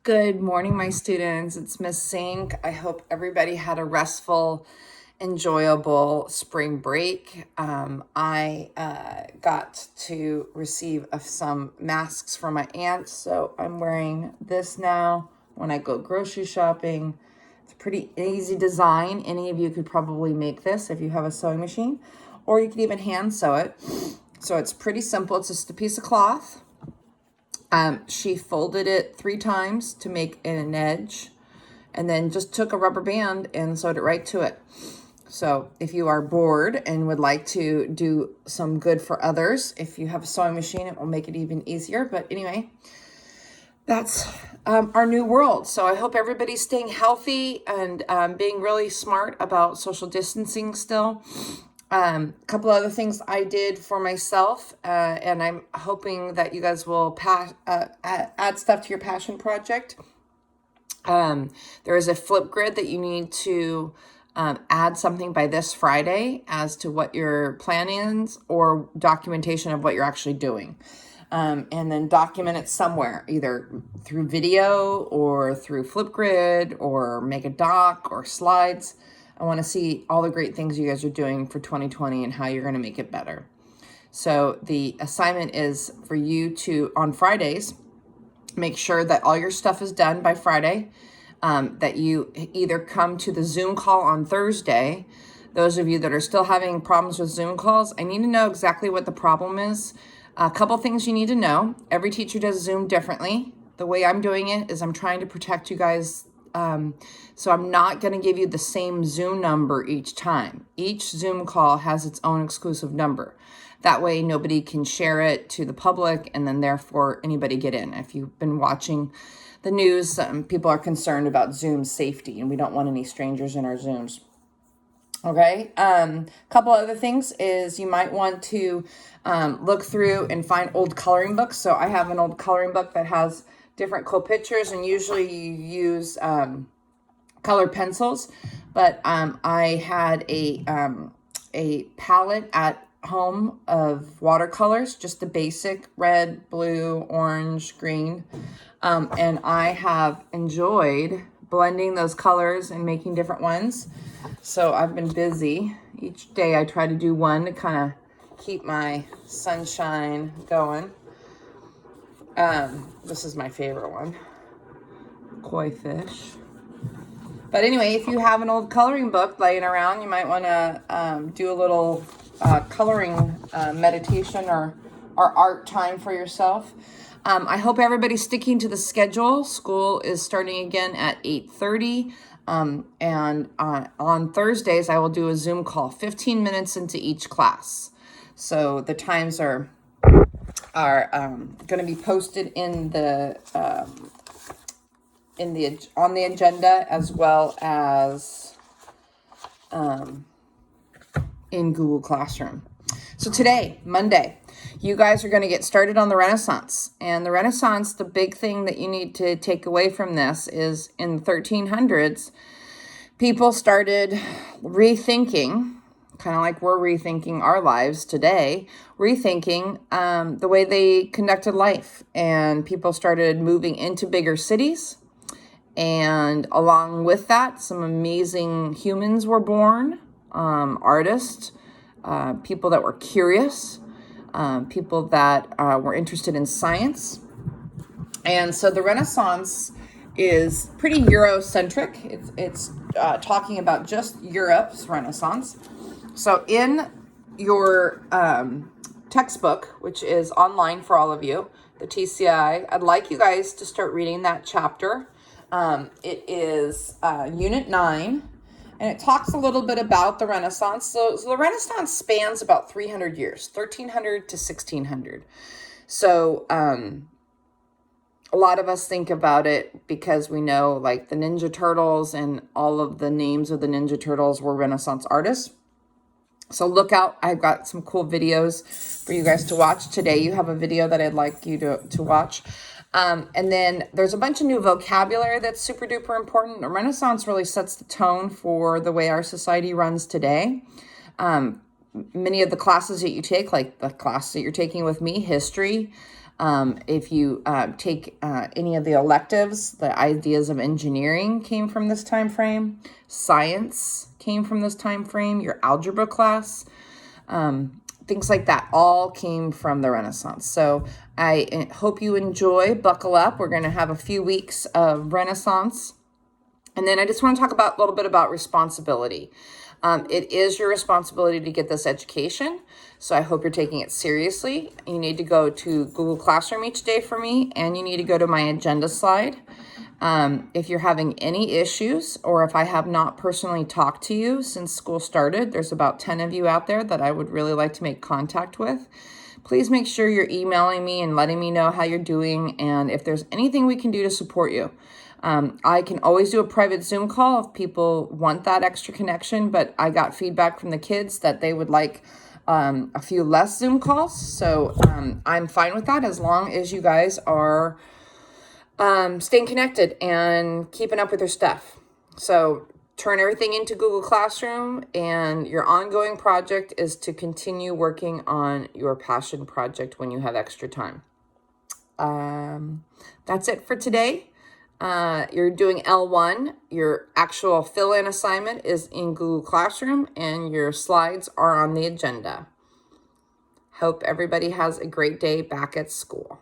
Good morning, my students. It's Miss Sink. I hope everybody had a restful, enjoyable spring break. I got to receive some masks from my aunt, so I'm wearing this now when I go grocery shopping. It's a pretty easy design. Any of you could probably make this if you have a sewing machine, or you could even hand sew it. So it's pretty simple. It's just a piece of cloth. She folded it 3 times to make an edge and then just took a rubber band and sewed it right to it. So if you are bored and would like to do some good for others, if you have a sewing machine, it will make it even easier. But anyway, that's our new world. So I hope everybody's staying healthy and being really smart about social distancing still. A couple other things I did for myself, and I'm hoping that you guys will add stuff to your passion project. There is a flip grid that you need to add something by this Friday as to what your plan is or documentation of what you're actually doing. And then document it somewhere, either through video or through Flipgrid or make a doc or slides. I want to see all the great things you guys are doing for 2020 and how you're going to make it better. So the assignment is for you to, on Fridays, make sure that all your stuff is done by Friday, that you either come to the Zoom call on Thursday. Those of you that are still having problems with Zoom calls, I need to know exactly what the problem is. A couple things you need to know. Every teacher does Zoom differently. The way I'm doing it is I'm trying to protect you guys. So I'm not going to give you the same Zoom number each time. Each Zoom call has its own exclusive number. That way nobody can share it to the public and then therefore anybody get in. If you've been watching the news, people are concerned about Zoom safety and we don't want any strangers in our Zooms. Okay. Couple other things is you might want to look through and find old coloring books. So I have an old coloring book that has different cool pictures, and usually you use color pencils, but I had a palette at home of watercolors, just the basic red, blue, orange, green, and I have enjoyed blending those colors and making different ones. So I've been busy. Each day I try to do one to kind of keep my sunshine going. This is my favorite one, koi fish. But anyway, if you have an old coloring book laying around, you might want to do a little coloring meditation or art time for yourself. I hope everybody's sticking to the schedule. School is starting again at 8:30. And on Thursdays, I will do a Zoom call 15 minutes into each class. So the times are going to be posted in on the agenda as well as in Google Classroom. So today, Monday, you guys are going to get started on the Renaissance. And the Renaissance, the big thing that you need to take away from this is in the 1300s, people started rethinking, kind of like we're rethinking our lives today, rethinking the way they conducted life. And people started moving into bigger cities. And along with that, some amazing humans were born, artists, people that were curious, people that were interested in science. And so the Renaissance is pretty Eurocentric. It's talking about just Europe's Renaissance. So in your textbook, which is online for all of you, the TCI, I'd like you guys to start reading that chapter. It is Unit 9, and it talks a little bit about the Renaissance. So the Renaissance spans about 300 years, 1300 to 1600. So a lot of us think about it because we know like the Ninja Turtles and all of the names of the Ninja Turtles were Renaissance artists. So look out. I've got some cool videos for you guys to watch. Today you have a video that I'd like you to watch. And then there's a bunch of new vocabulary that's super duper important. The Renaissance really sets the tone for the way our society runs today. Many of the classes that you take, like the class that you're taking with me, history, If you take any of the electives, the ideas of engineering came from this time frame. Science came from this time frame. Your algebra class, things like that all came from the Renaissance. So I hope you enjoy. Buckle up. We're going to have a few weeks of Renaissance. And then I just want to talk about a little bit about responsibility. It is your responsibility to get this education. So I hope you're taking it seriously. You need to go to Google Classroom each day for me, and you need to go to my agenda slide. If you're having any issues, or if I have not personally talked to you since school started, there's about 10 of you out there that I would really like to make contact with. Please make sure you're emailing me and letting me know how you're doing, and if there's anything we can do to support you. I can always do a private Zoom call if people want that extra connection, but I got feedback from the kids that they would like a few less Zoom calls. So I'm fine with that as long as you guys are staying connected and keeping up with your stuff. So turn everything into Google Classroom, and your ongoing project is to continue working on your passion project when you have extra time. That's it for today. You're doing L1. Your actual fill-in assignment is in Google Classroom, and your slides are on the agenda. Hope everybody has a great day back at school.